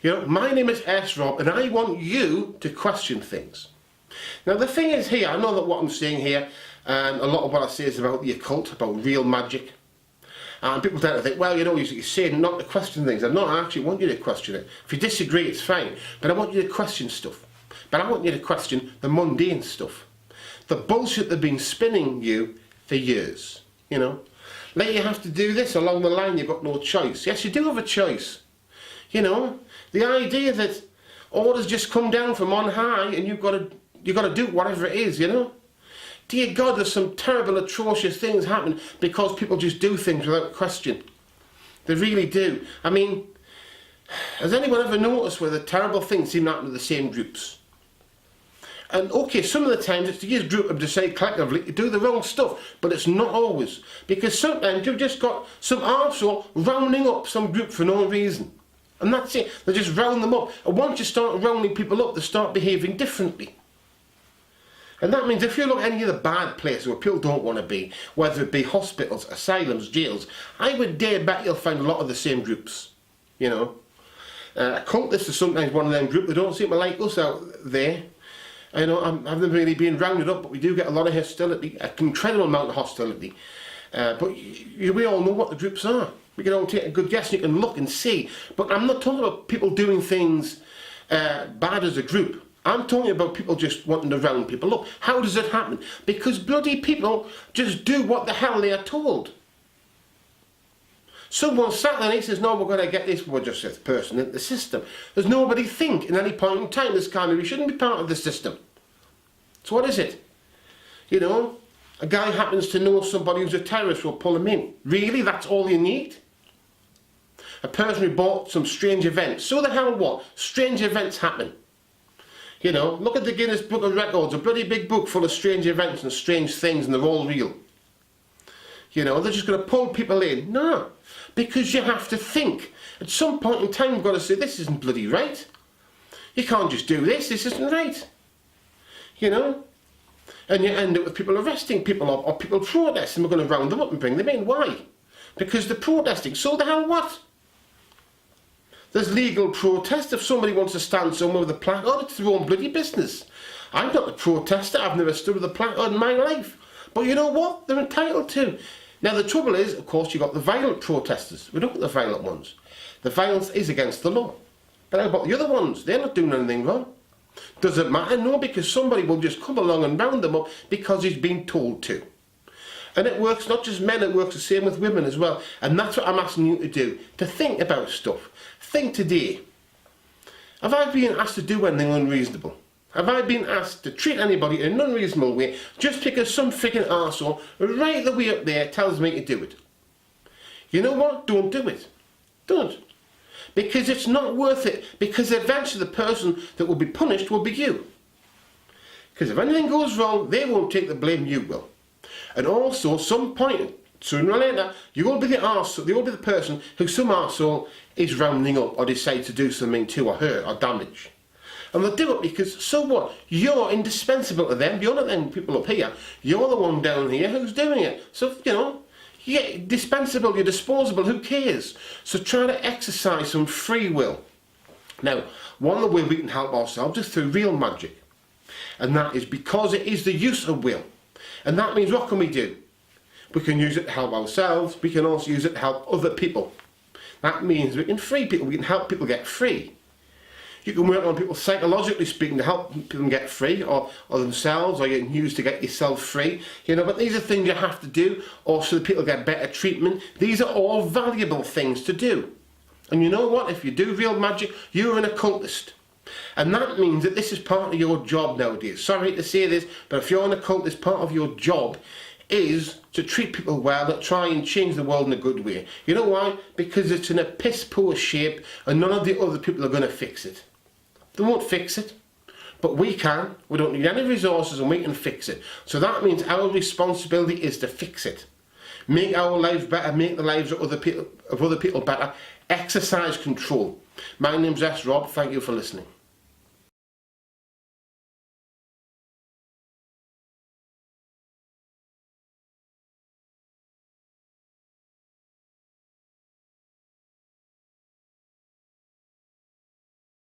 You know, my name is S. Rob, and I want you to question things. Now the thing is here, I know that what I'm saying here, a lot of what I say is about the occult, about real magic. And people tend to think, well, you know, you're saying not to question things. I'm not, I actually want you to question it. If you disagree, it's fine. But I want you to question stuff. But I want you to question the mundane stuff. The bullshit they've been spinning you for years, you know. Like you have to do this along the line, you've got no choice. Yes, you do have a choice. You know, the idea that orders just come down from on high and you've got to do whatever it is, you know. Dear God, there's some terrible, atrocious things happen because people just do things without question. They really do. I mean, has anyone ever noticed where the terrible things seem to happen to the same groups? And okay, some of the times it's the group have decided collectively to do the wrong stuff, but it's not always. Because sometimes you've just got some arsehole rounding up some group for no reason. And that's it, they just round them up. And once you start rounding people up, they start behaving differently. And that means if you look at any of the bad places where people don't want to be, whether it be hospitals, asylums, jails, I would dare bet you'll find a lot of the same groups, you know. Cultists are sometimes one of them groups, they don't seem to like us out there. I know, I haven't really been rounded up, but we do get a lot of hostility, an incredible amount of hostility. But we all know what the groups are. We can all take a good guess and you can look and see. But I'm not talking about people doing things bad as a group. I'm talking about people just wanting to round people up. How does it happen? Because bloody people just do what the hell they are told. Someone sat there and he says, no, we're going to get this, we're just this person in the system. There's nobody think in any point in time this kind of, we shouldn't be part of the system. So what is it? You know, a guy happens to know somebody who's a terrorist, will pull him in. Really? That's all you need? A person who bought some strange events. So the hell what? Strange events happen. You know, look at the Guinness Book of Records, a bloody big book full of strange events and strange things, and they're all real. You know, they're just going to pull people in. No, because you have to think. At some point in time, you've got to say, this isn't bloody right. You can't just do this isn't right. You know? And you end up with people arresting people or people protesting. We're going to round them up and bring them in. Why? Because they're protesting. So the hell what? There's legal protest. If somebody wants to stand somewhere with a placard, it's their own bloody business. I'm not a protester. I've never stood with a placard in my life. But you know what? They're entitled to. Now the trouble is, of course, you've got the violent protesters. We don't want the violent ones. The violence is against the law. But how about the other ones? They're not doing anything wrong. Does it matter? No, because somebody will just come along and round them up because he's been told to. And it works not just men, it works the same with women as well. And that's what I'm asking you to do. To think about stuff. Think today. Have I been asked to do anything unreasonable? Have I been asked to treat anybody in an unreasonable way just because some freaking arsehole right the way up there tells me to do it? You know what? Don't do it. Don't. Because it's not worth it. Because eventually the person that will be punished will be you. Because if anything goes wrong, they won't take the blame, you will. And also, some point, sooner or later, you will be the arsehole, you will be the person who some arsehole is rounding up or decides to do something to or hurt or damage. And they'll do it because, so what? You're indispensable to them. You're not them people up here. You're the one down here who's doing it. So, you know, you're dispensable, you're disposable, who cares? So try to exercise some free will. Now, one of the ways we can help ourselves is through real magic. And that is because it is the use of will. And that means what can we do? We can use it to help ourselves. We can also use it to help other people. That means we can free people. We can help people get free. You can work on people psychologically speaking to help people get free or themselves, or you can use to get yourself free. You know, but these are things you have to do, or so that people get better treatment. These are all valuable things to do. And you know what? If you do real magic, you're an occultist. And that means that this is part of your job nowadays. Sorry to say this, but if you're an occultist, part of your job is to treat people well, to try and change the world in a good way. You know why? Because it's in a piss poor shape and none of the other people are going to fix it. They won't fix it. But we can. We don't need any resources and we can fix it. So that means our responsibility is to fix it. Make our lives better, make the lives of other people better. Exercise control. My name's S. Rob. Thank you for listening.